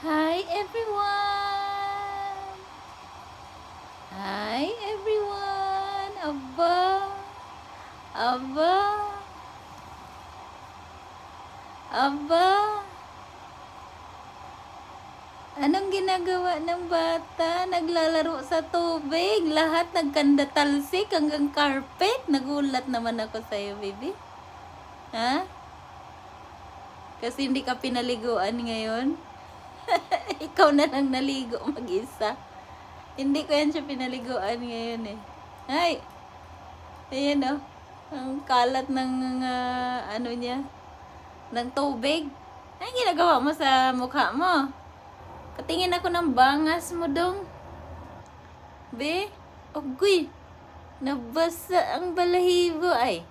Hi everyone! Hi everyone! Aba! Aba! Aba! Anong ginagawa ng bata? Naglalaro sa tubig. Lahat nagkanda-talsik hanggang carpet. Nagulat naman ako sa'yo, baby. Ha? Kasi hindi ka pinaliguan ngayon? Ikaw na lang naligo mag-isa. Hindi ko yan siya pinaliguan ngayon eh. Ay! Ayan oh. Ang kalat ng ano niya. Ng tubig. Ay, ginagawa mo sa mukha mo. Patingin ako ng bangas mo dong. Be? Ogoy. Nabasa ang balahibo ay.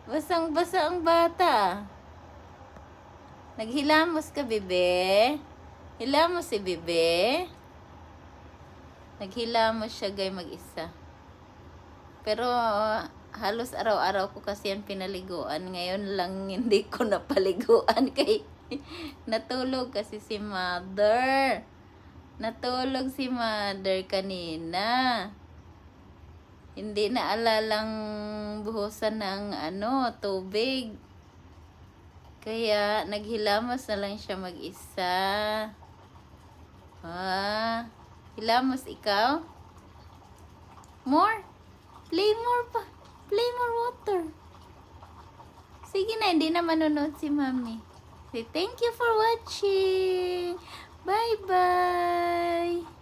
Basang-basa ang bata. Naghilamos ka, bebe? Hilamos si bebe? Naghilamos siya, gay, mag-isa. Pero halos araw-araw ko kasi yan pinaliguan. Ngayon lang hindi ko napaliguan kay natulog kasi si mother. Natulog si mother kanina. Hindi na alalang buhusan ng tubig. Kaya naghilamos na lang siya mag-isa. Hilamos ikaw? More? Play more pa. Play more water. Sige na, hindi na manonood si mami. Say thank you for watching. Bye-bye.